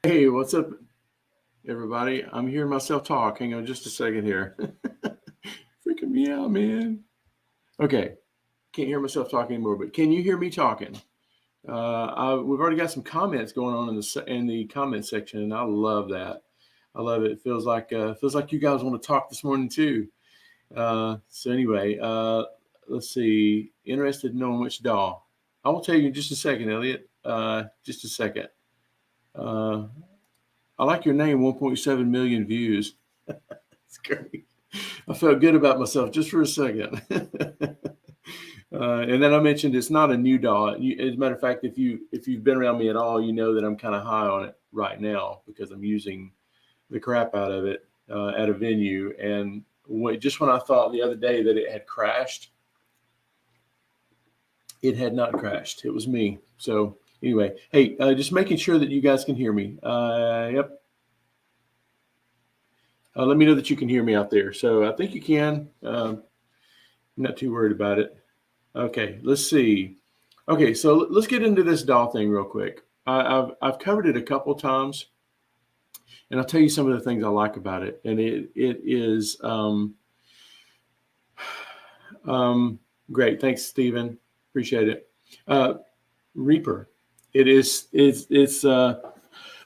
Hey, what's up, everybody? I'm hearing myself talk. Hang on just a second here. Freaking me out, man. Okay, can't hear myself talking anymore, but can you hear me talking? We've already got some comments going on in the comment section, and I love that. I love it. It feels like you guys want to talk this morning too. So anyway, let's see. Interested in knowing which DAW? I will tell you in just a second, Elliot. Just a second. Uh, I like your name, 1.7 million views. It's great. I felt good about myself just for a second. And then I mentioned it's not a new DAW. As a matter of fact, if you've been around me at all, you know that I'm kind of high on it right now because I'm using the crap out of it at a venue. And just when I thought the other day that it had crashed, it had not crashed. It was me. So anyway, hey, just making sure that you guys can hear me. Yep. Let me know that you can hear me out there. So I think you can. I'm not too worried about it. Okay, let's see. Okay, so let's get into this DAW thing real quick. I've covered it a couple times, and I'll tell you some of the things I like about it. And it is great. Thanks, Stephen. Appreciate it. Reaper. It's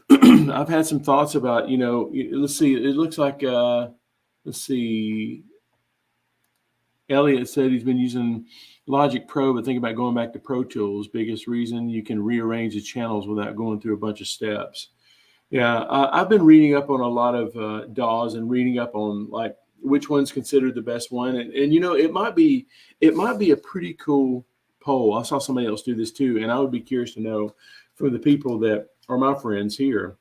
I've had some thoughts about, let's see. It looks like let's see. Elliot said he's been using Logic Pro, but think about going back to Pro Tools. Biggest reason, you can rearrange the channels without going through a bunch of steps. Yeah, I've been reading up on a lot of DAWs and reading up on like which one's considered the best one, and it might be a pretty cool poll. I saw somebody else do this too, and I would be curious to know from the people that are my friends here,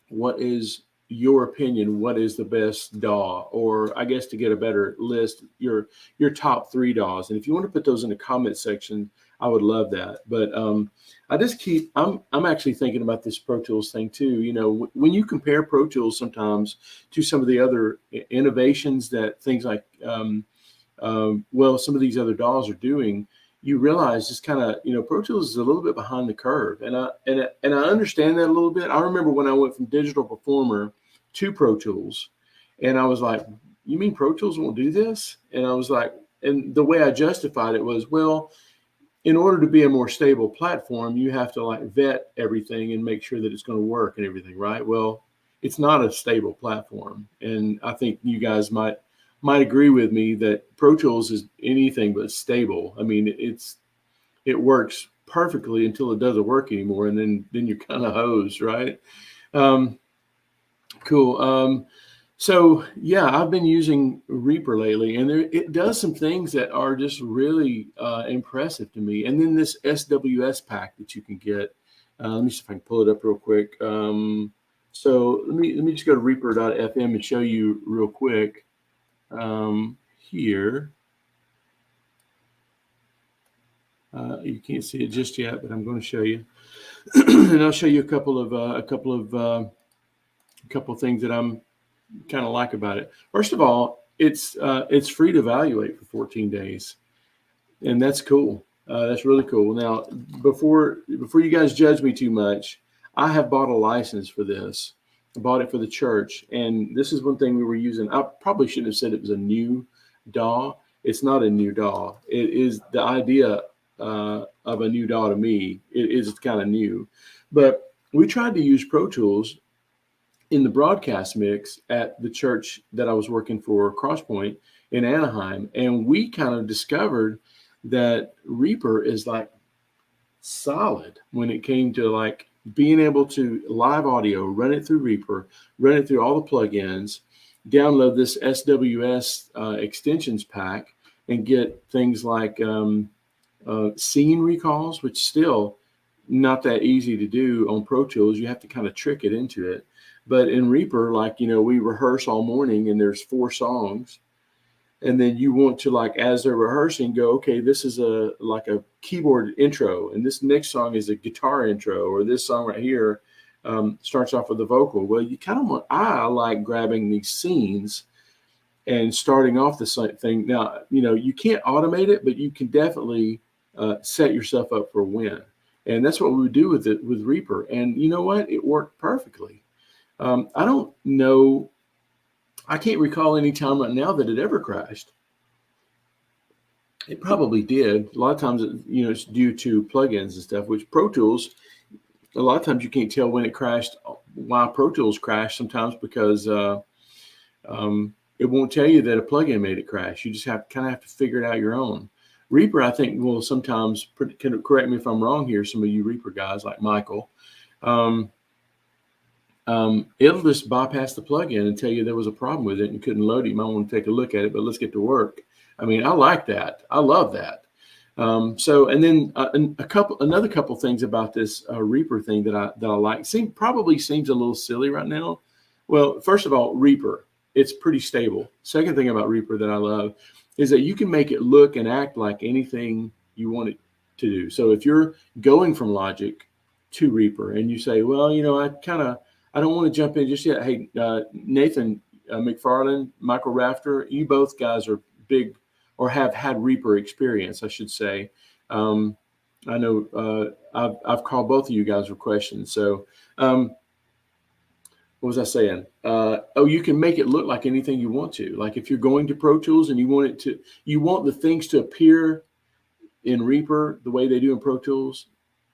what is your opinion? What is the best DAW? Or I guess to get a better list, your top 3 DAWs. And if you want to put those in the comment section, I would love that. But I'm actually thinking about this Pro Tools thing too. When you compare Pro Tools sometimes to some of the other innovations that things like, some of these other DAWs are doing, you realize just kind of, Pro Tools is a little bit behind the curve. And I understand that a little bit. I remember when I went from Digital Performer to Pro Tools, and I was like, you mean Pro Tools won't do this? And I was like, and the way I justified it was, well, in order to be a more stable platform, you have to like vet everything and make sure that it's going to work and everything, right? Well, it's not a stable platform. And I think you guys might agree with me that Pro Tools is anything but stable. I mean, it works perfectly until it doesn't work anymore, and then you're kind of hosed, right? Cool. So yeah, I've been using Reaper lately, and it does some things that are just really impressive to me. And then this SWS pack that you can get. Let me see if I can pull it up real quick. So let me just go to Reaper.fm and show you real quick here. You can't see it just yet, but I'm going to show you, and I'll show you a couple of things that I'm kind of like about it. First of all, it's free to evaluate for 14 days, and that's cool. That's really cool. Now, before you guys judge me too much, I have bought a license for this. I bought it for the church, and this is one thing we were using. I probably shouldn't have said it was a new DAW. It's not a new DAW. It is the idea of a new DAW to me. It is kind of new, but we tried to use Pro Tools in the broadcast mix at the church that I was working for, Crosspoint in Anaheim, and we kind of discovered that Reaper is like solid when it came to like being able to live audio, run it through Reaper, run it through all the plugins, download this SWS extensions pack, and get things like scene recalls, which still not that easy to do on Pro Tools. You have to kind of trick it into it. But in Reaper, like, we rehearse all morning and there's 4 songs. And then you want to, like, as they're rehearsing, go, okay, this is a keyboard intro, and this next song is a guitar intro, or this song right here starts off with a vocal. Well, I like grabbing these scenes and starting off the thing. Now, you can't automate it, but you can definitely set yourself up for a win. And that's what we would do with it with Reaper. And you know what? It worked perfectly. I don't know. I can't recall any time right now that it ever crashed. It probably did. A lot of times, it's due to plugins and stuff, which Pro Tools, a lot of times you can't tell when it crashed, why Pro Tools crashed sometimes because it won't tell you that a plugin made it crash. You just have to figure it out your own. Reaper, I think, will sometimes, correct me if I'm wrong here, some of you Reaper guys like Michael, it'll just bypass the plugin and tell you there was a problem with it and couldn't load it. You might want to take a look at it, but let's get to work. I mean, I like that. I love that. And then another couple things about this Reaper thing that I like probably seems a little silly right now. Well, first of all, Reaper, it's pretty stable. Second thing about Reaper that I love is that you can make it look and act like anything you want it to do. So if you're going from Logic to Reaper and you say, well, I don't want to jump in just yet. Hey, Nathan McFarland, Michael Rafter, you both guys are big or have had Reaper experience, I should say. I know I've called both of you guys with questions. So what was I saying? You can make it look like anything you want to. Like if you're going to Pro Tools and you want the things to appear in Reaper the way they do in Pro Tools,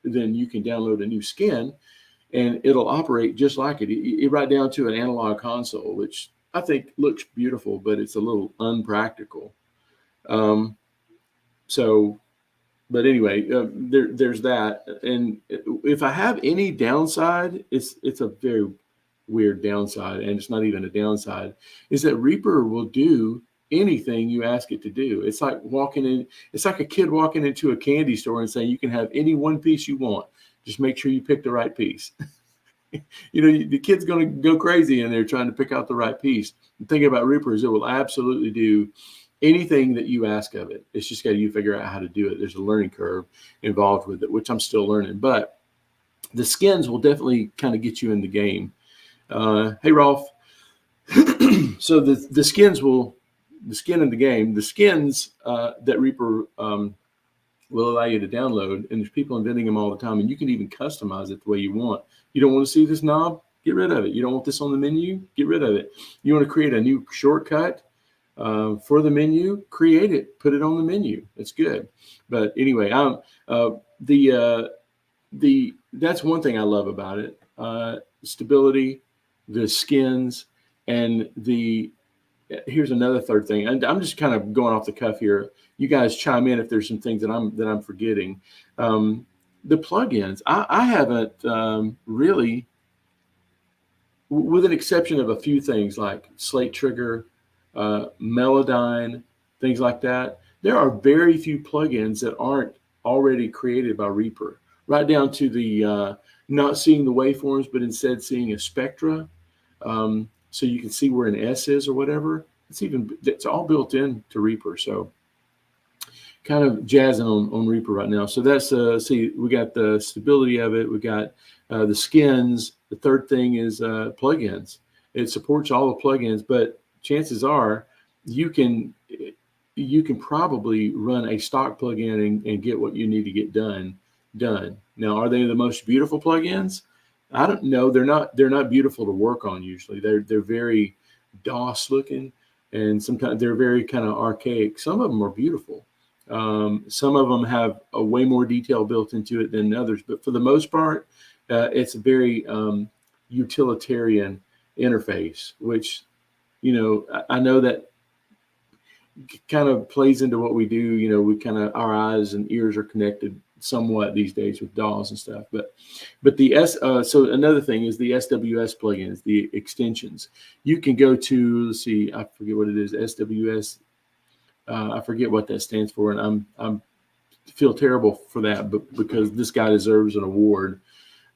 then you can download a new skin and it'll operate just like it right down to an analog console, which I think looks beautiful, but it's a little unpractical. But anyway, there's that. And if I have any downside, it's a very weird downside, and it's not even a downside, is that Reaper will do anything you ask it to do. It's like a kid walking into a candy store and saying you can have any one piece you want. Just make sure you pick the right piece. The kid's going to go crazy in there trying to pick out the right piece. The thing about Reaper is it will absolutely do anything that you ask of it. It's just got you figure out how to do it. There's a learning curve involved with it, which I'm still learning. But the skins will definitely kind of get you in the game. Hey, Rolf. So the skin in the game, the skins that Reaper will allow you to download, and there's people inventing them all the time, and you can even customize it the way you want. You don't want to see this knob? Get rid of it. You don't want this on the menu? Get rid of it. You want to create a new shortcut for the menu? Create it. Put it on the menu. It's good. But anyway, that's one thing I love about it. Stability, the skins, and here's another third thing. And I'm just kind of going off the cuff here. You guys chime in if there's some things that I'm forgetting. The plugins, I haven't really, with an exception of a few things like Slate Trigger, Melodyne, things like that. There are very few plugins that aren't already created by Reaper, right down to the not seeing the waveforms, but instead seeing a spectra. So you can see where an S is or whatever. It's all built into Reaper. So kind of jazzing on Reaper right now. So that's we got the stability of it. We got the skins. The third thing is plugins. It supports all the plugins, but chances are you can probably run a stock plugin and get what you need to get done. Now, are they the most beautiful plugins? I don't know. They're not beautiful to work on usually. They're very DAWS looking, and sometimes they're very kind of archaic. Some of them are beautiful. Some of them have a way more detail built into it than others, but for the most part, it's a very utilitarian interface, which, I know that kind of plays into what we do. We our eyes and ears are connected somewhat these days with DAWs and stuff, but so another thing is the SWS plugins, the extensions. You can go to, let's see, I forget what it is, SWS. I forget what that stands for, and I'm feel terrible for that, but because this guy deserves an award.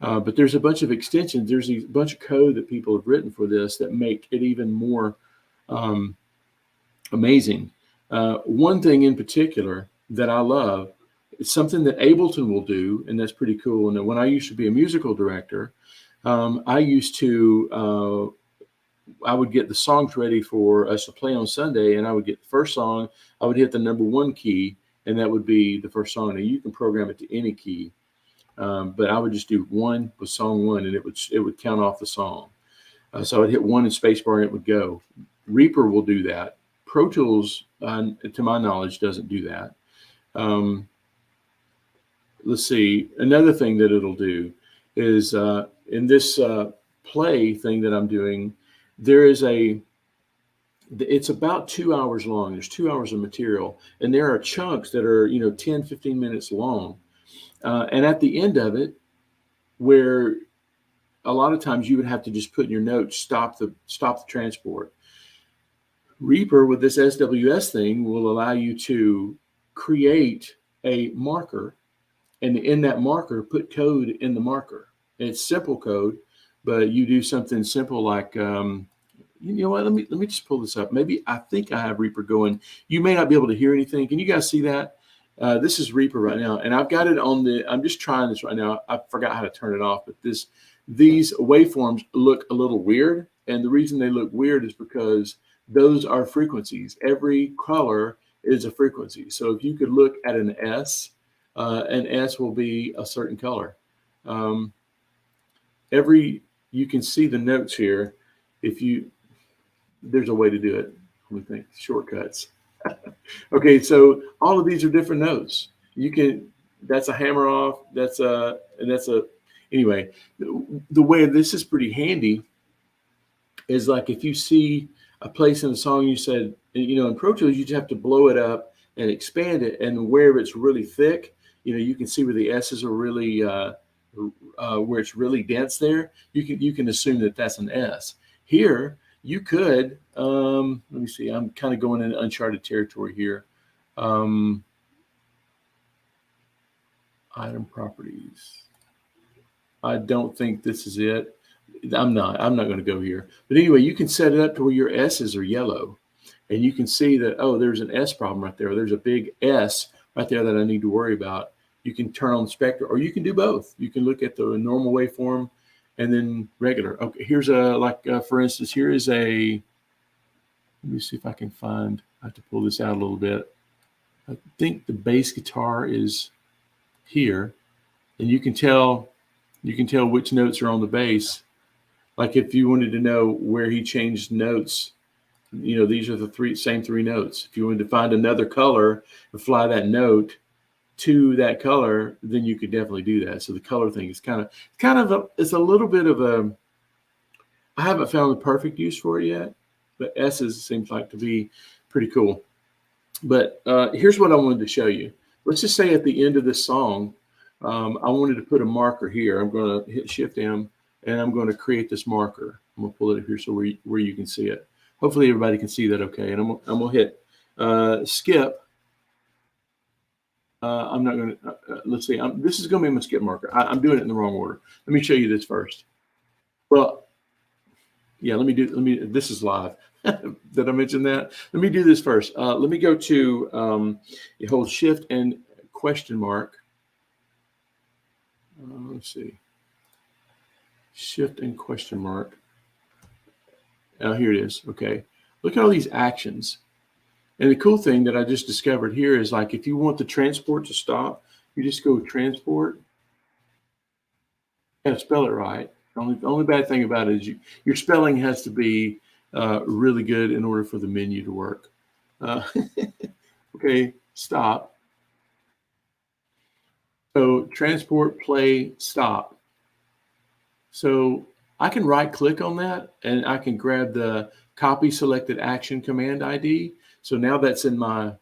But there's a bunch of extensions. There's a bunch of code that people have written for this that make it even more amazing. One thing in particular that I love, it's something that Ableton will do, and that's pretty cool. And when I used to be a musical director, I would get the songs ready for us to play on Sunday, and I would get the first song. I would hit the number one key, and that would be the first song. Now you can program it to any key, But I would just do 1 with song 1, and it would count off the song. So I'd hit 1 and spacebar, and it would go. Reaper will do that. Pro Tools, to my knowledge, doesn't do that. Let's see. Another thing that it'll do is in this play thing that I'm doing, there is it's about 2 hours long. There's 2 hours of material, and there are chunks that are 10, 15 minutes long. And at the end of it, where a lot of times you would have to just put in your notes, stop the transport. Reaper with this SWS thing will allow you to create a marker, and in that marker, put code in the marker. And it's simple code, but you do something simple like, you know what? Let me just pull this up. Maybe I think I have Reaper going. You may not be able to hear anything. Can you guys see that? This is Reaper right now, and I've got it on I'm just trying this right now. I forgot how to turn it off, but these waveforms look a little weird, and the reason they look weird is because those are frequencies. Every color is a frequency. So if you could look at an S will be a certain color. You can see the notes here. There's a way to do it. Let me think. Shortcuts. Okay, so all of these are different notes. That's a hammer off. Anyway, the way this is pretty handy is like if you see a place in a song, you said, in Pro Tools, you just have to blow it up and expand it. And where it's really thick, you can see where the S's are really, where it's really dense there. You can assume that that's an S. Here, you could, let me see, I'm kind of going into uncharted territory here. Item properties. I don't think this is it. I'm not going to go here. But anyway, you can set it up to where your S's are yellow. And you can see that, oh, there's an S problem right there. There's a big S right there that I need to worry about. You can turn on the spectrum, or you can do both. You can look at the normal waveform and then regular. Okay, here's for instance, here is let me see if I can find, I have to pull this out a little bit. I think the bass guitar is here, and you can tell which notes are on the bass. Like if you wanted to know where he changed notes, these are the same three notes. If you wanted to find another color and fly that note to that color, then you could definitely do that. So the color thing is it's a little bit of I haven't found the perfect use for it yet, but S's seems like to be pretty cool. But here's what I wanted to show you. Let's just say at the end of this song, I wanted to put a marker here. I'm going to hit Shift M, and I'm going to create this marker. I'm going to pull it up here so where you can see it. Hopefully everybody can see that okay. And I'm going to hit skip. I'm not going to, let's see. This is going to be my skip marker. I'm doing it in the wrong order. Let me show you this first. Well, yeah, this is live. Did I mention that? Let me do this first. Let me go to, you hold Shift and question mark. Let's see. Shift and question mark. Here it is. Okay. Look at all these actions. And the cool thing that I just discovered here is like if you want the transport to stop, you just go transport. Yeah, spell it right. The only bad thing about it is your spelling has to be really good in order for the menu to work. Okay, stop. So transport, play, stop. So I can right click on that and I can grab the copy selected action command ID. So now that's in my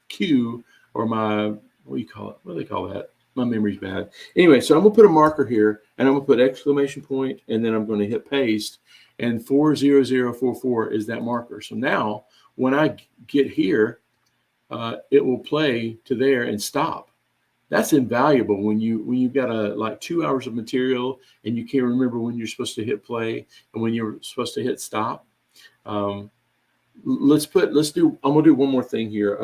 queue, or my, what do you call it? What do they call that? My memory's bad. Anyway, so I'm gonna put a marker here and I'm gonna put exclamation point, and then I'm going to hit paste, and 40044 is that marker. So now when I get here, it will play to there and stop. That's invaluable when you've got like 2 hours of material and you can't remember when you're supposed to hit play and when you're supposed to hit stop. I'm gonna do one more thing here.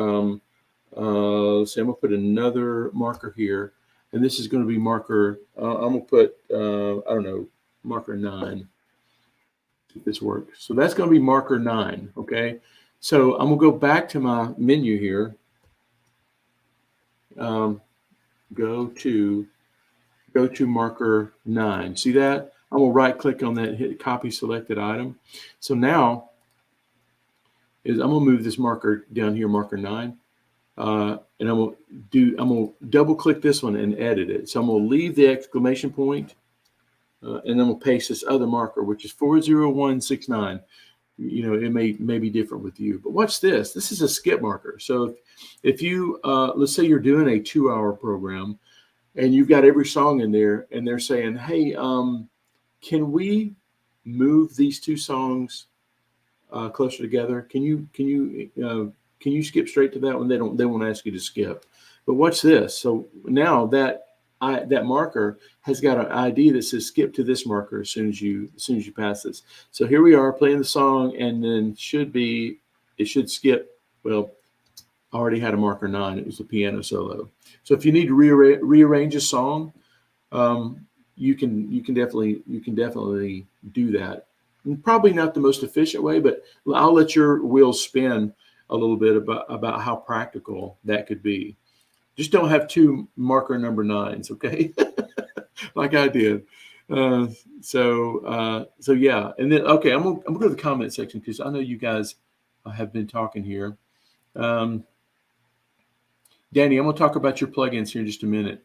Let's see, I'm gonna put another marker here, and this is going to be marker. I'm gonna put I don't know, marker 9. If this works, so that's going to be marker 9. Okay, so I'm gonna go back to my menu here, um, go to marker 9. See that? I'm gonna right click on that, hit copy selected item. So now I'm gonna move this marker down here, marker 9. And I'm gonna double click this one and edit it. So I'm gonna leave the exclamation point, and then I'm gonna paste this other marker, which is 40169. It may be different with you, but watch this. This is a skip marker. So if you let's say you're doing a 2-hour program, and you've got every song in there, and they're saying, "Hey, can we move these 2 songs closer together? Can you skip straight to that one?" They won't ask you to skip. But watch this. So now that marker has got an ID that says skip to this marker as soon as you pass this. So here we are playing the song, and then it should skip. Well, I already had a marker 9. It was a piano solo. So if you need to rearrange a song, you can definitely do that. And probably not the most efficient way, but I'll let your wheels spin a little bit about how practical that could be. Just don't have 2 marker number 9s, okay? Like I did. So yeah, and then okay, I'm gonna go to the comment section because I know you guys have been talking here. Danny, I'm gonna talk about your plugins here in just a minute.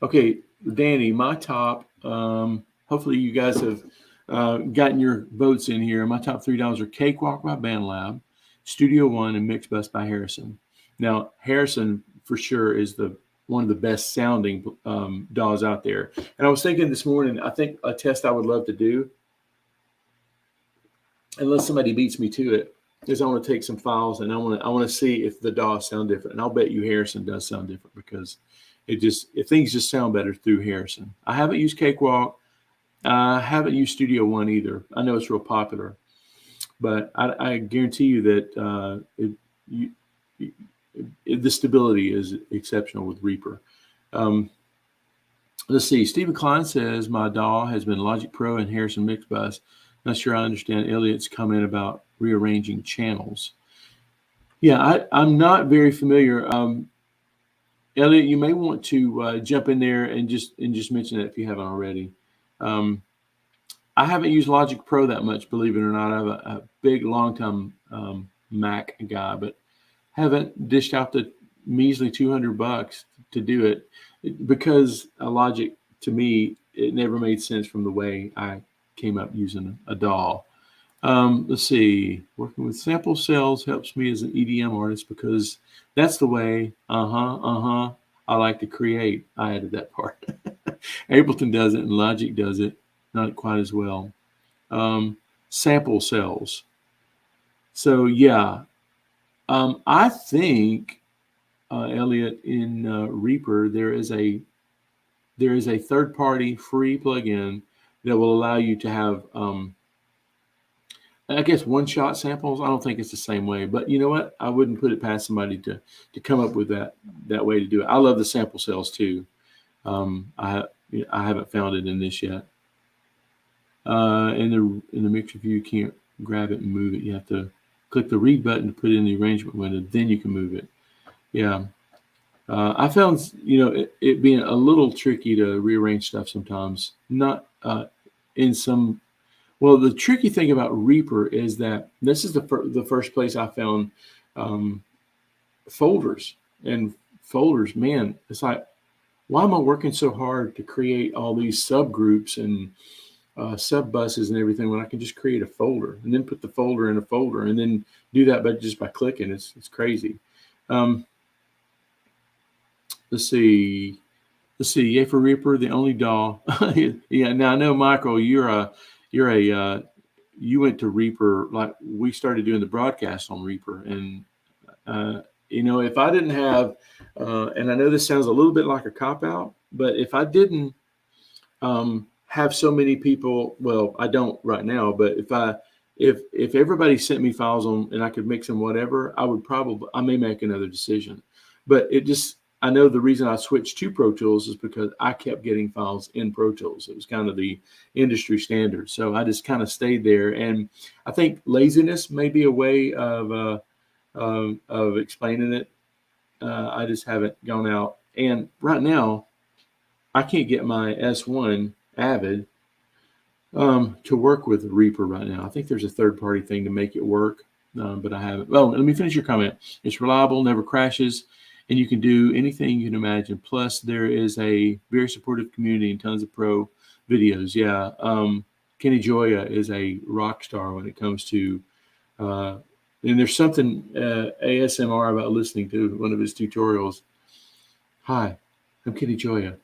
Okay, Danny, my top. Hopefully you guys have gotten your votes in here. My top 3 DAWs are Cakewalk by BandLab, Studio One, and Mixbus by Harrison. Now, Harrison for sure is one of the best sounding DAWs out there. And I was thinking this morning, I think a test I would love to do, unless somebody beats me to it, is I want to take some files and I want to see if the DAWs sound different. And I'll bet you Harrison does sound different because things just sound better through Harrison. I haven't used Cakewalk. I haven't used Studio One either. I know it's real popular, but I guarantee you that the stability is exceptional with Reaper. Let's see. Stephen Klein says my DAW has been Logic Pro and Harrison Mixbus. Not sure I understand Elliot's comment about rearranging channels. Yeah, I'm not very familiar. Elliot, you may want to jump in there and just mention it if you haven't already. I haven't used Logic Pro that much, believe it or not. I have a big, long-time Mac guy, but haven't dished out the measly $200 to do it because Logic, to me, it never made sense from the way I came up using a DAW. Let's see. Working with sample cells helps me as an EDM artist because that's the way, I like to create. I added that part. Ableton does it and Logic does it, not quite as well. Sample cells. So yeah, I think, Elliot, in Reaper, there is a third-party free plugin that will allow you to have, I guess, one-shot samples. I don't think it's the same way, but you know what? I wouldn't put it past somebody to come up with that way to do it. I love the sample cells too. I haven't found it in this yet. In the mixer view, you can't grab it and move it. You have to click the read button to put it in the arrangement window. Then you can move it. Yeah. I found, it being a little tricky to rearrange stuff sometimes. Not in some. Well, the tricky thing about Reaper is that this is the first place I found folders. And folders, man, it's like, why am I working so hard to create all these subgroups and sub buses and everything when I can just create a folder and then put the folder in a folder and then do that just by clicking? It's crazy. Let's see. Yay for Reaper, the only DAW. Yeah. Now I know, Michael, you went to Reaper, like we started doing the broadcast on Reaper, and if I didn't have, and I know this sounds a little bit like a cop out, but if I didn't have so many people, well, I don't right now, but if everybody sent me files on and I could mix them whatever, I may make another decision. But I know the reason I switched to Pro Tools is because I kept getting files in Pro Tools. It was kind of the industry standard. So I just kind of stayed there. And I think laziness may be a way of explaining it. I just haven't gone out. And right now, I can't get my S1 Avid to work with Reaper right now. I think there's a third-party thing to make it work, but I haven't. Well, let me finish your comment. It's reliable, never crashes, and you can do anything you can imagine. Plus, there is a very supportive community and tons of pro videos. Yeah, Kenny Joya is a rock star when it comes to, and there's something ASMR about listening to one of his tutorials. Hi, I'm Kenny Joya.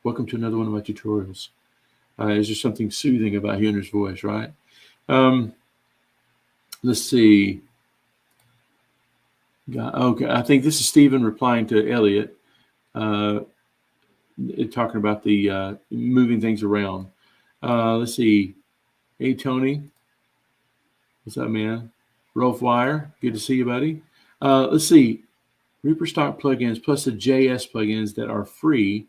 Welcome to another one of my tutorials. Is there something soothing about hearing his voice, right? Let's see. Okay, I think this is Stephen replying to Elliot, talking about the moving things around. Let's see. Hey, Tony. What's up, man? Rolf Wire, good to see you, buddy. Let's see. Reaper stock plugins plus the JS plugins that are free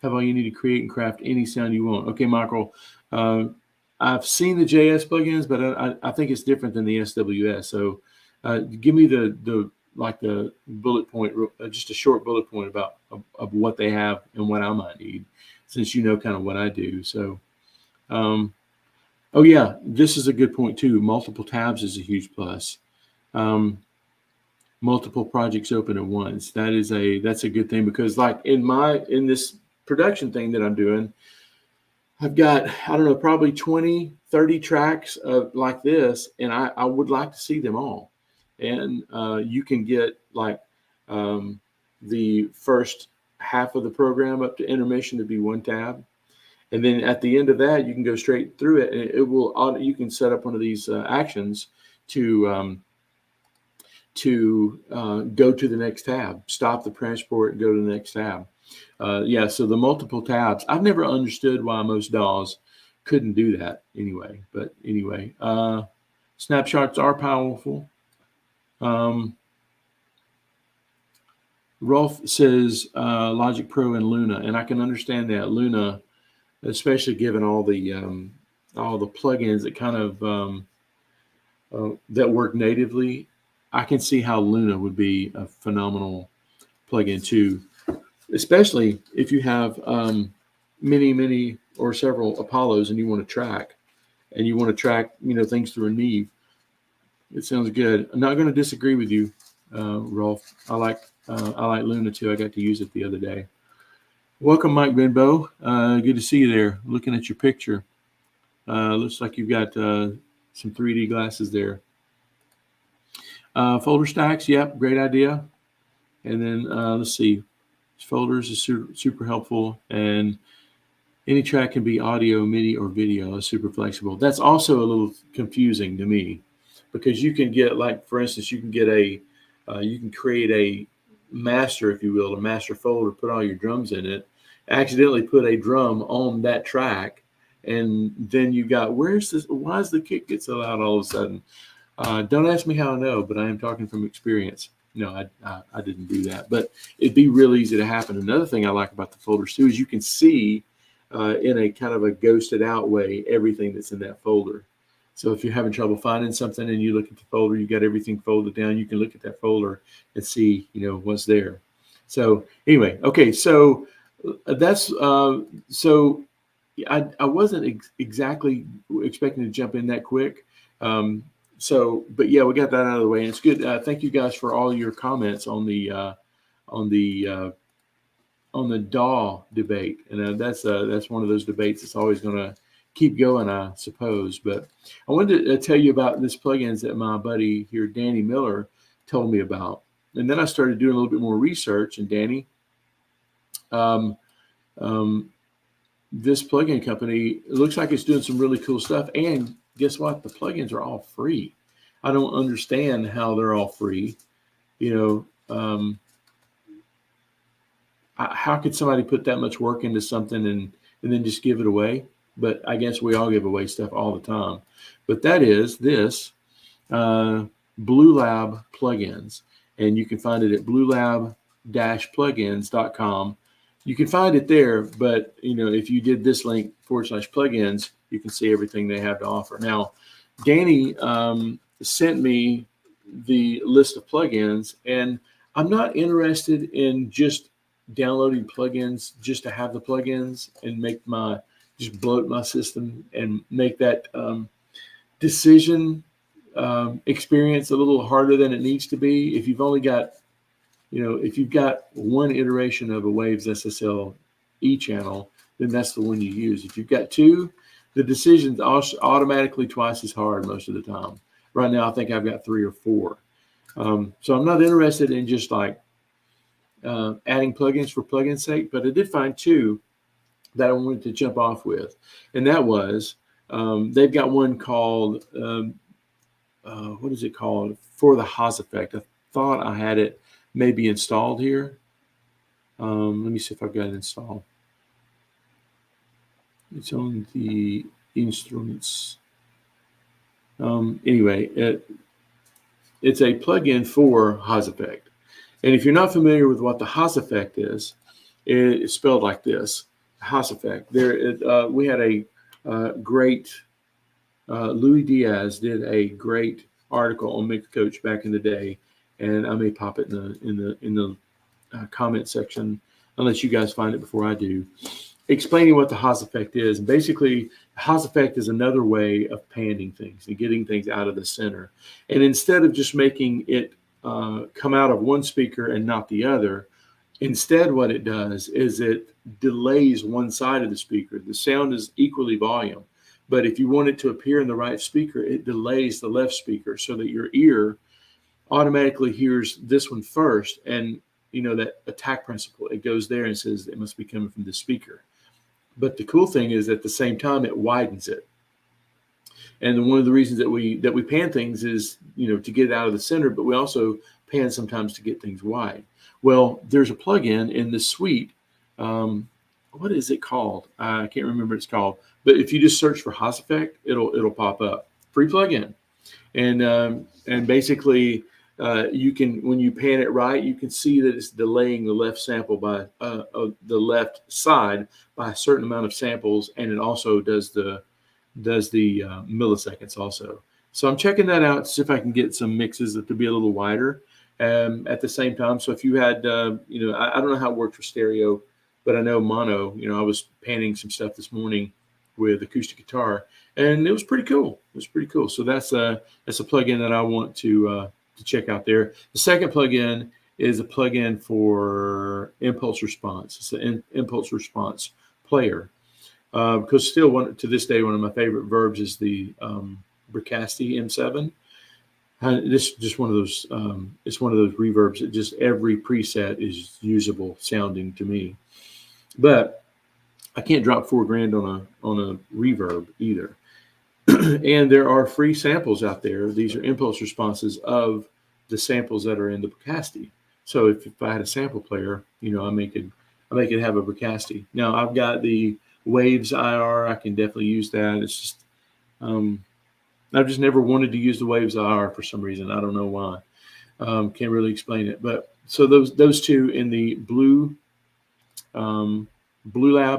have all you need to create and craft any sound you want. Okay, Michael. I've seen the JS plugins, but I think it's different than the SWS. So give me the bullet point, just a short bullet point about of what they have and what I might need, since you know kind of what I do. So, oh yeah, this is a good point too. Multiple tabs is a huge plus. Multiple projects open at once. That's a good thing, because like in this production thing that I'm doing, I've got, I don't know, probably 20, 30 tracks of like this, and I would like to see them all. And you can get like the first half of the program up to intermission to be one tab. And then at the end of that, you can go straight through it, and it will, you can set up one of these actions to go to the next tab, stop the transport and go to the next tab. Yeah, so the multiple tabs, I've never understood why most DAWs couldn't do that anyway. But anyway, snapshots are powerful. Rolf says Logic Pro and Luna, and I can understand that. Luna, especially given all the plugins that kind of that work natively, I can see how Luna would be a phenomenal plugin too, especially if you have many or several Apollos and you want to track, things through a Neve. It sounds good. I'm not going to disagree with you, Rolf. I like Luna too. I got to use it the other day. Welcome, Mike Benbow. Good to see you there. Looking at your picture, looks like you've got some 3D glasses there. Folder stacks, yep, great idea. And then let's see, folders is super helpful, and any track can be audio, MIDI, or video. It's super flexible. That's also a little confusing to me, because you can get, like, for instance, you can get you can create a master, if you will, a master folder, put all your drums in it, accidentally put a drum on that track, and then you got, why is the kick get so loud all of a sudden? Don't ask me how I know, but I am talking from experience. No, I didn't do that, but it'd be real easy to happen. Another thing I like about the folders too is you can see in a kind of a ghosted out way everything that's in that folder. So if you're having trouble finding something and you look at the folder, you got everything folded down, you can look at that folder and see, what's there. So anyway, okay, so that's so I wasn't exactly expecting to jump in that quick. But yeah, we got that out of the way, and it's good. Thank you guys for all your comments on the DAW debate, and that's one of those debates that's always going to keep going, I suppose. But I wanted to tell you about this plugins that my buddy here, Danny Miller, told me about, and then I started doing a little bit more research. And Danny, this plugin company, it looks like it's doing some really cool stuff, and guess what? The plugins are all free. I don't understand how they're all free. How could somebody put that much work into something and then just give it away? But I guess we all give away stuff all the time. But that is this Blue Lab plugins, and you can find it at bluelab-plugins.com. You can find it there, but if you did this link /plugins, you can see everything they have to offer. Now, Danny sent me the list of plugins, and I'm not interested in just downloading plugins just to have the plugins and just bloat my system and make that decision experience a little harder than it needs to be. If you've only got, if you've got one iteration of a Waves SSL E channel, then that's the one you use. If you've got two, the decision's automatically twice as hard most of the time. Right now, I think I've got 3 or 4. So I'm not interested in just like adding plugins for plugin's sake, but I did find 2 that I wanted to jump off with. And that was, they've got one called, what is it called? For the Haas effect. I thought I had it maybe installed here. Let me see if I've got it installed. It's on the instruments. Anyway, it's a plugin for Haas effect. And if you're not familiar with what the Haas effect is, it's spelled like this, Haas effect. We had a great, Louis Diaz did a great article on Mixcoach back in the day, and I may pop it in the comment section, unless you guys find it before I do, explaining what the Haas effect is. And basically, Haas effect is another way of panning things and getting things out of the center. And instead of just making it come out of one speaker and not the other, instead what it does is it delays one side of the speaker. The sound is equally volume, but if you want it to appear in the right speaker, it delays the left speaker so that your ear automatically hears this one first. And that attack principle, it goes there and says it must be coming from the speaker. But the cool thing is, at the same time, it widens it. And one of the reasons that we pan things is, to get it out of the center, but we also pan sometimes to get things wide. Well, there's a plugin in the suite. What is it called? I can't remember what it's called. But if you just search for Haas effect, it'll pop up. Free plugin. And basically, you can, when you pan it right, you can see that it's delaying the left sample by the left side by a certain amount of samples, and it also does the milliseconds also. So I'm checking that out to see if I can get some mixes that to be a little wider at the same time. So if you had, I don't know how it worked for stereo, but I know mono. I was panning some stuff this morning with acoustic guitar, and it was pretty cool. So that's a plugin that I want to check out there. The second plugin is a plugin for impulse response. It's an impulse response player. Because still, to this day, one of my favorite verbs is the Bricasti M7. This is just one of those. It's one of those reverbs that just every preset is usable sounding to me. But I can't drop $4,000 on a reverb either. And there are free samples out there. These are impulse responses of the samples that are in the Bricasti. So if I had a sample player, I make it have a Bricasti. Now I've got the Waves IR. I can definitely use that. It's just I've just never wanted to use the Waves IR for some reason. I don't know why. Can't really explain it. But so those 2 in the Blue Lab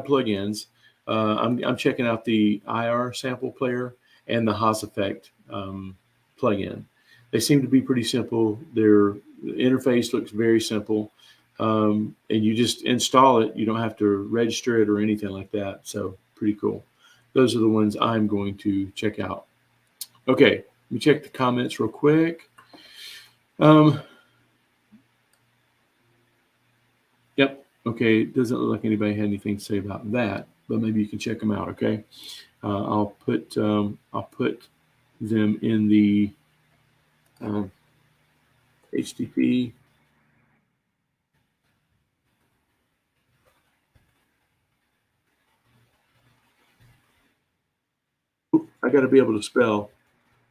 plugins. I'm checking out the IR sample player and the Haas effect plugin. They seem to be pretty simple. Their interface looks very simple. And you just install it. You don't have to register it or anything like that. So pretty cool. Those are the ones I'm going to check out. Okay, let me check the comments real quick. Yep. Okay, it doesn't look like anybody had anything to say about that, but maybe you can check them out. Okay, I'll put them in the HTTP. I got to be able to spell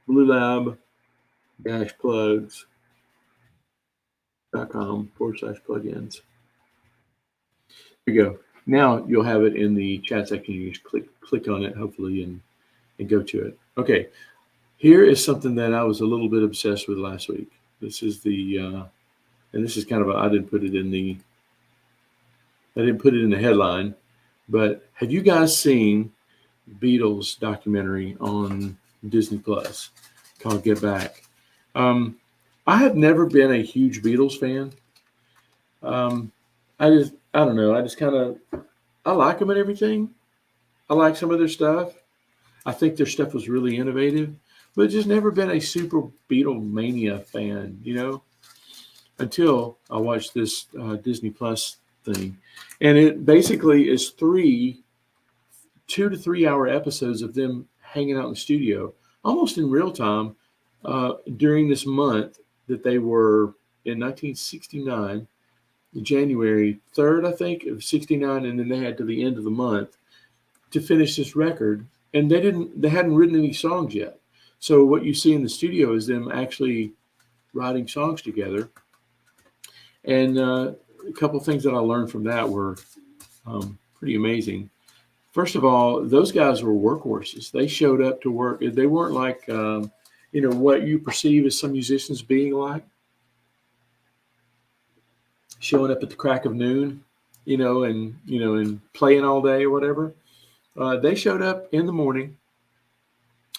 bluelab-plugs.com/plugins. There you go. Now you'll have it in the chat section. You just click on it, hopefully, and go to it. Okay. Here is something that I was a little bit obsessed with last week. This is the, and this is kind of I didn't put it in the headline, but have you guys seen Beatles documentary on Disney Plus called Get Back? I have never been a huge Beatles fan. Um, I don't know. I just kind of, I like them and everything. I like some of their stuff. I think their stuff was really innovative, but just never been a super Beatlemania fan, until I watched this Disney Plus thing. And it basically is 2 to 3 hour episodes of them hanging out in the studio, almost in real time, during this month that they were in 1969, January 3rd, I think, of 69, and then they had to the end of the month to finish this record. And they hadn't written any songs yet. So what you see in the studio is them actually writing songs together. And a couple of things that I learned from that were pretty amazing. First of all, those guys were workhorses. They showed up to work. They weren't like, what you perceive as some musicians being like, showing up at the crack of noon, and playing all day or whatever. They showed up in the morning,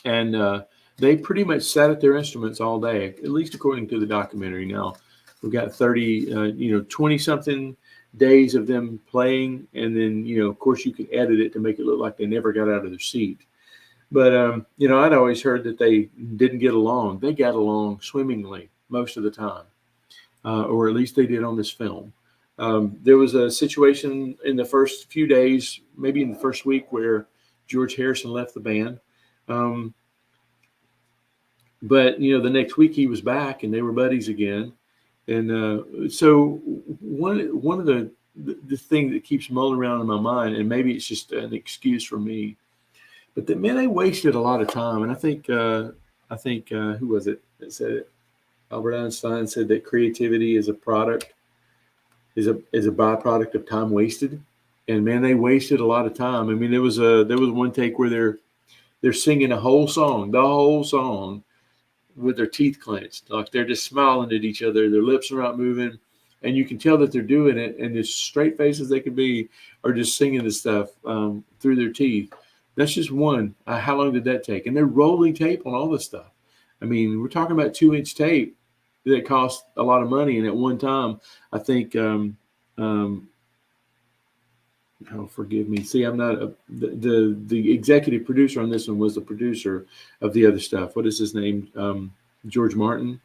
and they pretty much sat at their instruments all day, at least according to the documentary. Now, we've got 20 something days of them playing, and then of course you can edit it to make it look like they never got out of their seat. But I'd always heard that they didn't get along. They got along swimmingly most of the time, or at least they did on this film. There was a situation in the first few days, maybe in the first week, where George Harrison left the band. But the next week he was back, and they were buddies again. And so one of the thing that keeps mulling around in my mind, and maybe it's just an excuse for me, but that man, they wasted a lot of time. And I think who was it that said it? Albert Einstein said that creativity is a byproduct of time wasted. And man, they wasted a lot of time. I mean, there was one take where they're singing the whole song with their teeth clenched, like they're just smiling at each other. Their lips are not moving, and you can tell that they're doing it. And as straight face as they can be, are just singing this stuff through their teeth. That's just one. How long did that take? And they're rolling tape on all this stuff. I mean, we're talking about 2-inch tape that cost a lot of money. And at one time, I think, oh, forgive me. See, I'm not the executive producer on this one was the producer of the other stuff. What is his name? George Martin.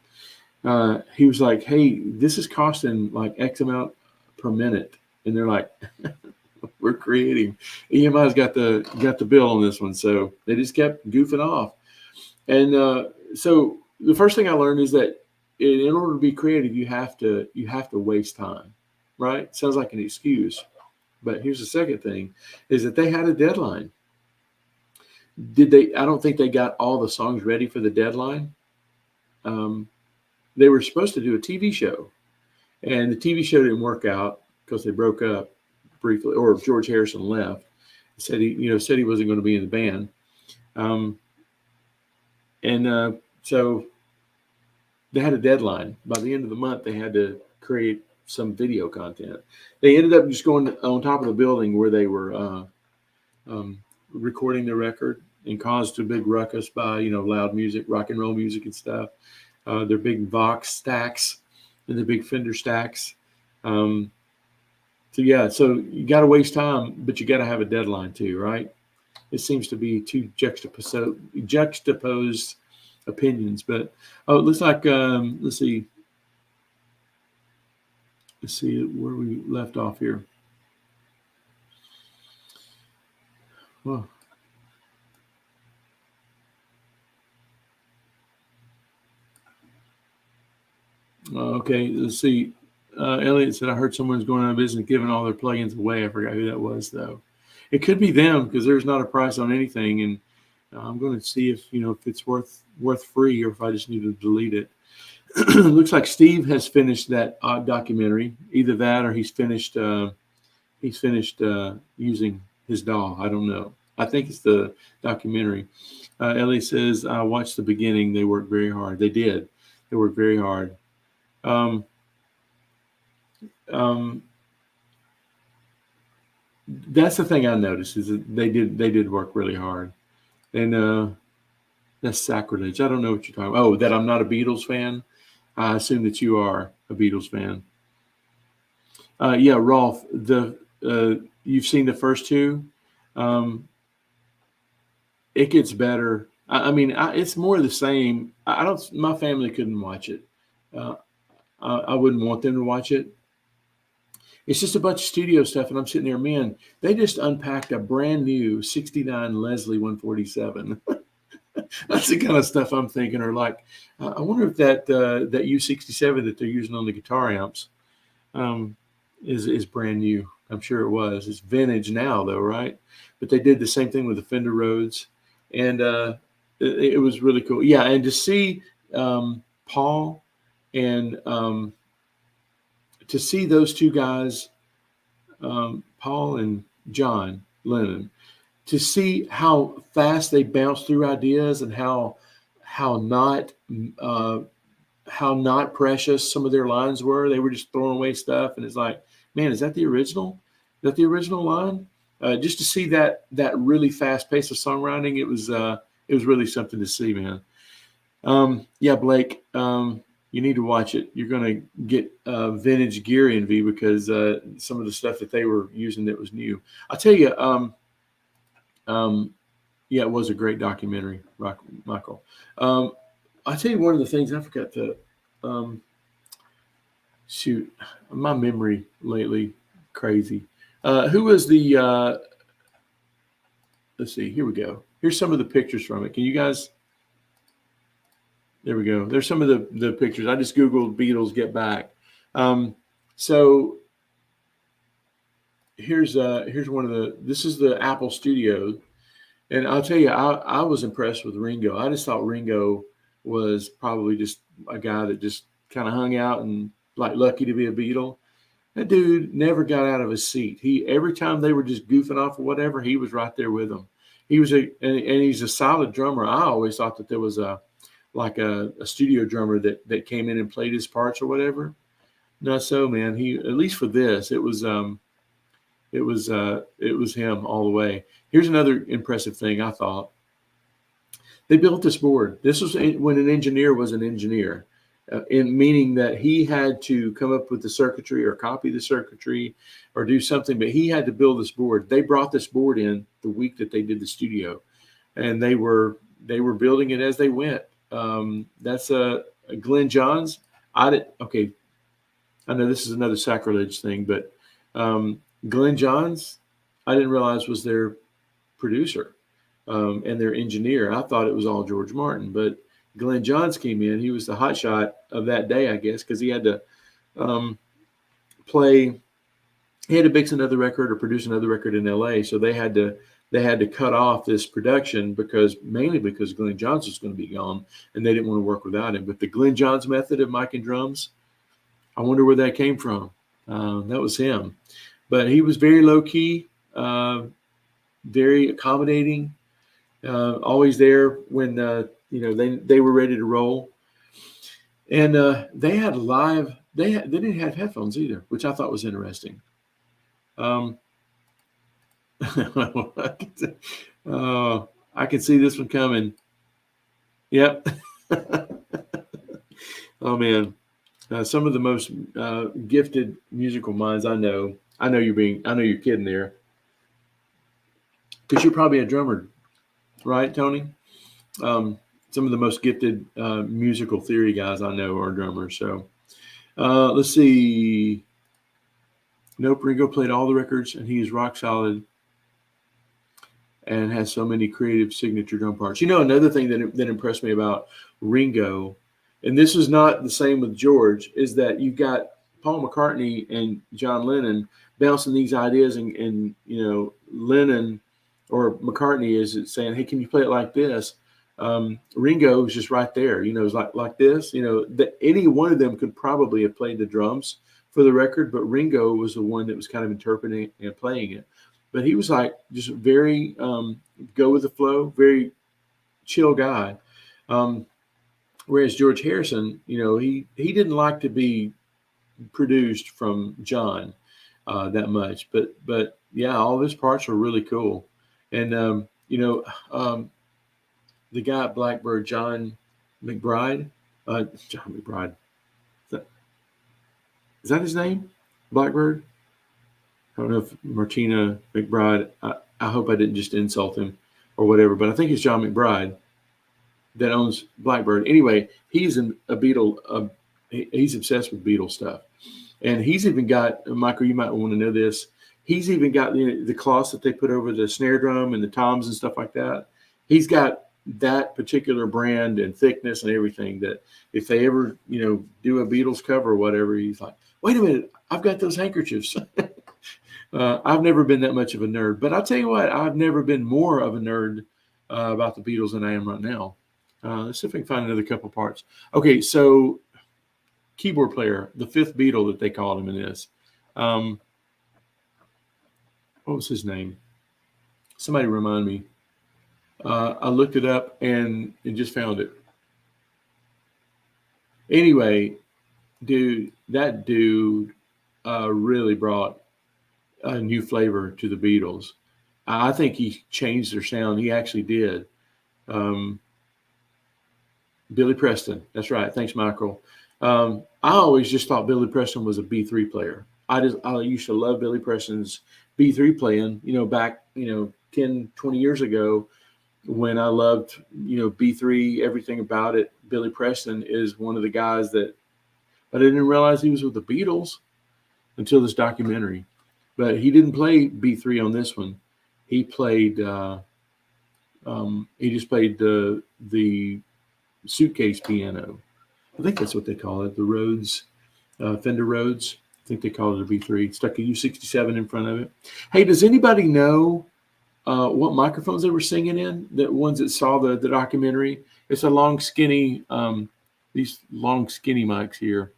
He was like, "Hey, this is costing like X amount per minute," and they're like, "We're creating." EMI's got the bill on this one, so they just kept goofing off. And so the first thing I learned is that in order to be creative, you have to waste time, right? Sounds like an excuse. But here's the second thing, is that they had a deadline. Did they? I don't think they got all the songs ready for the deadline. They were supposed to do a TV show, and the TV show didn't work out because they broke up briefly, or George Harrison left. Said he wasn't going to be in the band. So they had a deadline. By the end of the month, they had to create some video content. They ended up just going on top of the building where they were recording the record, and caused a big ruckus by loud music, rock and roll music and stuff. Their big Vox stacks and the big Fender stacks. So you got to waste time, but you got to have a deadline too, right? It seems to be two juxtaposed opinions. But it looks like let's see where we left off here. Well, okay, let's see. Elliot said, "I heard someone's going out of business giving all their plugins away." I forgot who that was, though. It could be them, because there's not a price on anything, and I'm going to see if it's worth free, or if I just need to delete it. It looks like Steve has finished that documentary. Either that, or he's finished using his DAW. I don't know. I think it's the documentary. Ellie says, "I watched the beginning. They worked very hard." They did. They worked very hard. That's the thing I noticed, is that they did work really hard. And that's sacrilege. I don't know what you're talking about. Oh, that I'm not a Beatles fan? I assume that you are a Beatles fan. Yeah, Rolf, you've seen the first two. Um, it gets better. I mean, it's more of the same. I don't. My family couldn't watch it. Uh, I wouldn't want them to watch it. It's just a bunch of studio stuff, and I'm sitting there, man. They just unpacked a brand new '69 Leslie 147. That's the kind of stuff I'm thinking. Or like, I wonder if that U67 that they're using on the guitar amps um, is brand new. I'm sure it was. It's vintage now, though, right? But they did the same thing with the Fender Rhodes, and it was really cool. Yeah, and to see Paul and to see those two guys, Paul and John Lennon, to see how fast they bounce through ideas and how not uh, how not precious some of their lines were. They were just throwing away stuff, and it's like, man, is that the original? Is that the original line? Just to see that really fast pace of songwriting, it was really something to see, man. Yeah, Blake, you need to watch it. You're going to get vintage gear envy because some of the stuff that they were using that was new. I'll tell you, um, yeah, it was a great documentary, Michael. I'll tell you one of the things I forgot to um, shoot. My memory lately, crazy. Who was the? Let's see. Here we go. Here's some of the pictures from it. Can you guys? There we go. There's some of the pictures. I just Googled Beatles Get Back. So here's one of the. This is the Apple Studio, and I'll tell you, I was impressed with Ringo. I just thought Ringo was probably just a guy that just kind of hung out and like lucky to be a Beatle. That dude never got out of his seat. He every time they were just goofing off or whatever, he was right there with them. He was and he's a solid drummer. I always thought that there was a studio drummer that came in and played his parts or whatever. Not so, man. He at least for this, it was him all the way. Here's another impressive thing I thought. They built this board. This was when an engineer was an engineer, in meaning that he had to come up with the circuitry or copy the circuitry or do something, but he had to build this board. They brought this board in the week that they did the studio, and they were building it as they went. That's Glenn Johns. Okay. I know this is another sacrilege thing, but Glenn Johns, I didn't realize was their producer and their engineer. I thought it was all George Martin, but Glenn Johns came in. He was the hotshot of that day, I guess, because he had to play. He had to mix another record or produce another record in L.A. So they had to cut off this production mainly because Glenn Johns was going to be gone, and they didn't want to work without him. But the Glenn Johns method of mic and drums, I wonder where that came from. That was him, but he was very low key, very accommodating, always there when they were ready to roll, and they had live. They didn't have headphones either, which I thought was interesting. I can see this one coming. Yep. Oh man, some of the most gifted musical minds I know. I know you're kidding there, because you're probably a drummer, right, Tony? Some of the most gifted musical theory guys I know are drummers. So let's see. Nope, Ringo played all the records, and he is rock solid and has so many creative signature drum parts. Another thing that impressed me about Ringo, and this is not the same with George, is that you got Paul McCartney and John Lennon bouncing these ideas, and Lennon or McCartney is saying, "Hey, can you play it like this?" Ringo is just right there. It's like this. That any one of them could probably have played the drums for the record, but Ringo was the one that was kind of interpreting and playing it. But he was like just very go with the flow, very chill guy. Whereas George Harrison, he didn't like to be produced from John that much. But yeah, all of his parts were really cool. And the guy at Blackbird, John McBride. John McBride. Is that his name? Blackbird? I don't know if Martina McBride, I hope I didn't just insult him or whatever, but I think it's John McBride that owns Blackbird. Anyway, he's he's obsessed with Beatle stuff. And he's even got, Michael, you might want to know this, he's even got the cloths that they put over the snare drum and the toms and stuff like that. He's got that particular brand and thickness and everything that if they ever, do a Beatles cover or whatever, he's like, wait a minute, I've got those handkerchiefs. I've never been that much of a nerd, but I'll tell you what, I've never been more of a nerd about the Beatles than I am right now. Let's see if I can find another couple parts. Okay, so keyboard player, the fifth Beatle that they called him in this. What was his name? Somebody remind me. I looked it up and just found it. Anyway, that dude really brought a new flavor to the Beatles. I think he changed their sound. He actually did. Billy Preston. That's right. Thanks, Michael. I always just thought Billy Preston was a B3 player. I used to love Billy Preston's B3 playing, back, 10, 20 years ago when I loved, B3, everything about it. Billy Preston is one of the guys that I didn't realize he was with the Beatles until this documentary. But he didn't play B3 on this one. He played, he just played the suitcase piano. I think that's what they call it, the Rhodes, Fender Rhodes. I think they call it a B3. Stuck a U67 in front of it. Hey, does anybody know what microphones they were singing in? The ones that saw the documentary? It's a long, skinny, these long, skinny mics here.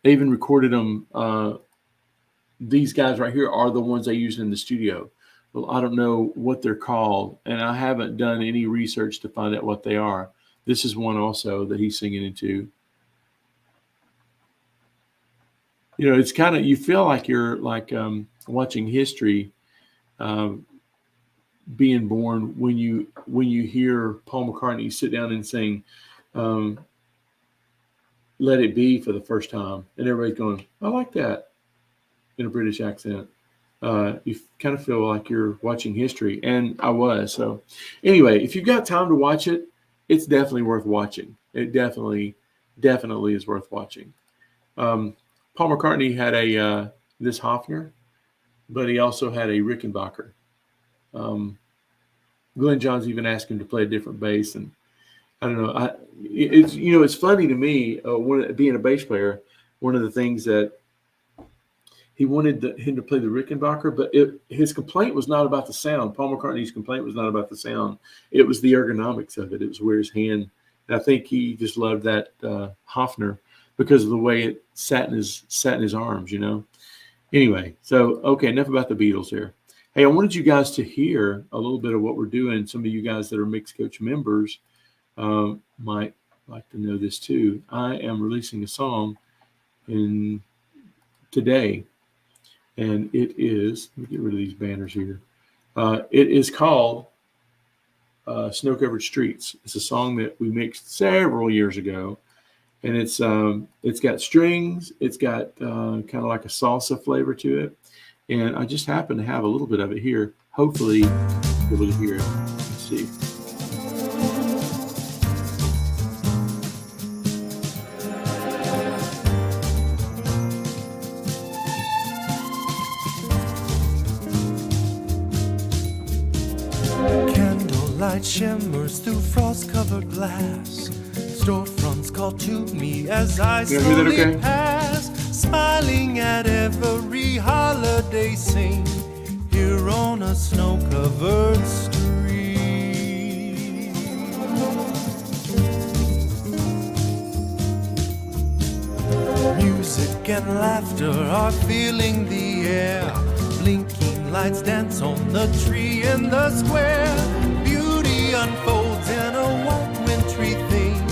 They even recorded them. These guys right here are the ones they used in the studio. Well, I don't know what they're called, and I haven't done any research to find out what they are. This is one also that he's singing into. It's kind of, you feel like you're like watching history being born when you hear Paul McCartney sit down and sing Let It Be for the first time. And everybody's going, I like that, in a British accent. You kind of feel like you're watching history. And I was. So anyway, if you've got time to watch it, it's definitely worth watching. It definitely is worth watching. Paul McCartney had this Hofner, but he also had a Rickenbacker. Glenn Johns even asked him to play a different bass, and I don't know. It's funny to me, being a bass player. One of the things that he wanted him to play the Rickenbacker, but his complaint was not about the sound. Paul McCartney's complaint was not about the sound. It was the ergonomics of it. It was where his hand. And I think he just loved that Hofner because of the way it sat in his arms. Anyway, so okay, enough about the Beatles here. Hey, I wanted you guys to hear a little bit of what we're doing. Some of you guys that are Mixed Coach members might like to know this too. I am releasing a song today. And it is, let me get rid of these banners here. It is called Snow-Covered Streets. It's a song that we mixed several years ago. And it's got strings. It's got kind of like a salsa flavor to it. And I just happen to have a little bit of it here. Hopefully you'll be able to hear it. Let's see. Light shimmers through frost-covered glass. Storefronts call to me as I slowly pass, smiling at every holiday scene here on a snow-covered street. Music and laughter are filling the air. Blinking lights dance on the tree in the square. Unfolds in a white wintry theme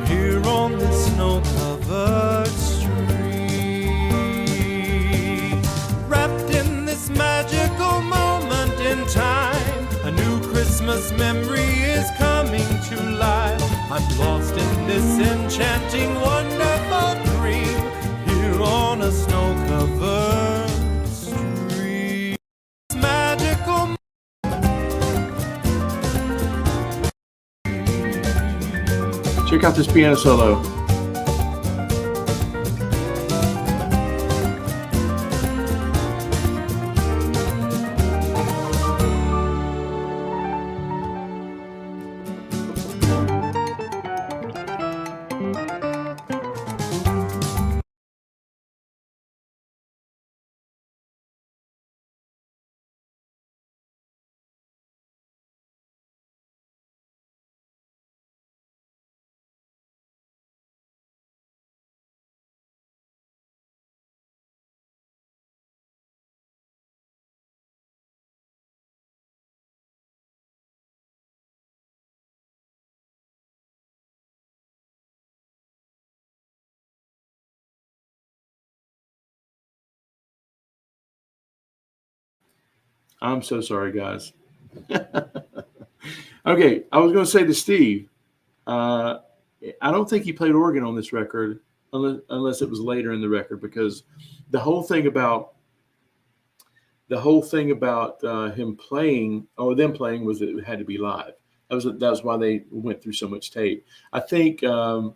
here on the snow-covered street. Wrapped in this magical moment in time, a new Christmas memory is coming to life. I'm lost in this enchanting, wonderful dream here on a snow-covered street. Check out this piano solo. I'm so sorry, guys. Okay, I was going to say to Steve, I don't think he played organ on this record unless it was later in the record, because the whole thing about him playing or them playing was that it had to be live. That was why they went through so much tape. I think there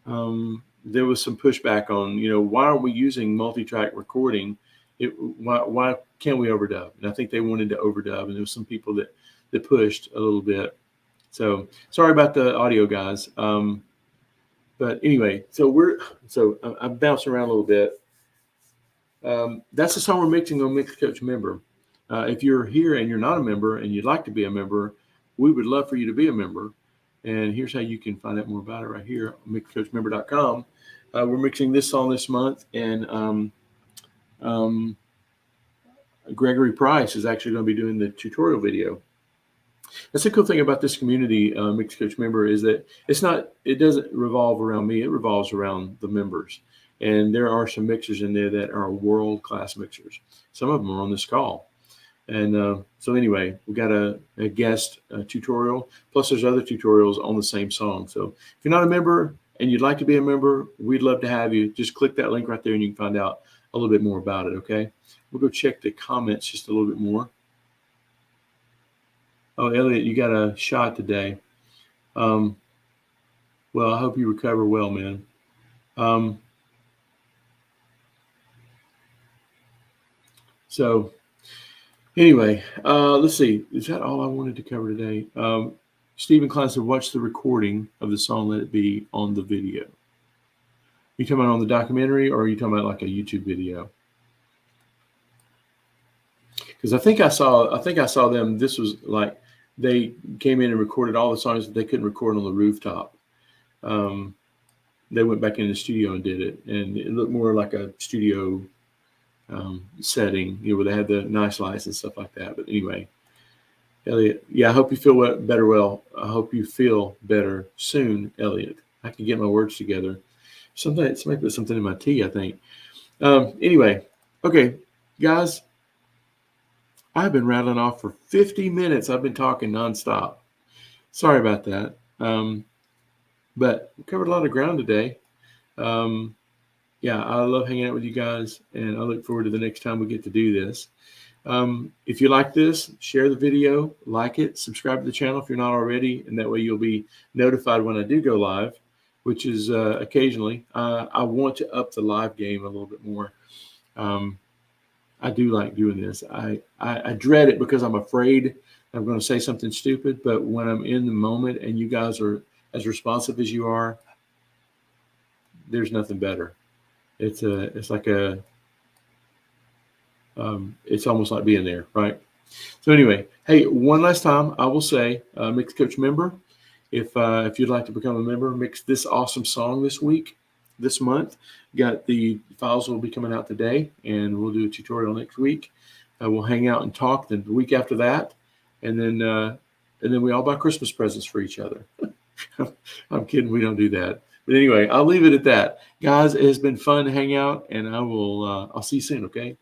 was some pushback on, why aren't we using multi-track recording? Why can't we overdub? And I think they wanted to overdub, and there was some people that pushed a little bit. So sorry about the audio, guys. But anyway, so I'm bouncing around a little bit. That's the song we're mixing on Mix Coach Member. If you're here and you're not a member and you'd like to be a member, we would love for you to be a member. And here's how you can find out more about it right here on mixcoachmember.com. We're mixing this song this month, and Gregory Price is actually going to be doing the tutorial video. That's the cool thing about this community, Mix Coach Member, is that it doesn't revolve around me. It revolves around the members. And there are some mixers in there that are world-class mixers. Some of them are on this call. And so anyway, we got a guest tutorial, plus there's other tutorials on the same song. So if you're not a member and you'd like to be a member, we'd love to have you. Just click that link right there and you can find out a little bit more about it, okay? We'll go check the comments just a little bit more. Oh, Elliot, you got a shot today. Well, I hope you recover well, man. So anyway, let's see. Is that all I wanted to cover today? Stephen Klein said, watch the recording of the song Let It Be on the video. Are you talking about on the documentary, or are you talking about like a YouTube video? Because I think I saw them. This was like they came in and recorded all the songs that they couldn't record on the rooftop. They went back in the studio and did it, and it looked more like a studio setting, where they had the nice lights and stuff like that. But anyway, Elliot, yeah, I hope you feel better. Well, I hope you feel better soon, Elliot. I can get my words together. Somebody put something in my tea, I think. Anyway, okay, guys. I've been rattling off for 50 minutes. I've been talking nonstop. Sorry about that. But we covered a lot of ground today. Yeah, I love hanging out with you guys, and I look forward to the next time we get to do this. If you like this, share the video, like it, subscribe to the channel if you're not already, and that way you'll be notified when I do go live, which is occasionally. I want to up the live game a little bit more. I do like doing this. I dread it because I'm afraid I'm going to say something stupid, but when I'm in the moment and you guys are as responsive as you are, there's nothing better. It's almost like being there, right? So anyway, hey, one last time, I will say, Mix Coach Member, if you'd like to become a member, mix this awesome song this month. Got the files will be coming out today, and we'll do a tutorial next week. We'll hang out and talk the week after that, and then we all buy Christmas presents for each other. I'm kidding, we don't do that. But anyway, I'll leave it at that. Guys, it has been fun to hang out, and I'll see you soon, okay?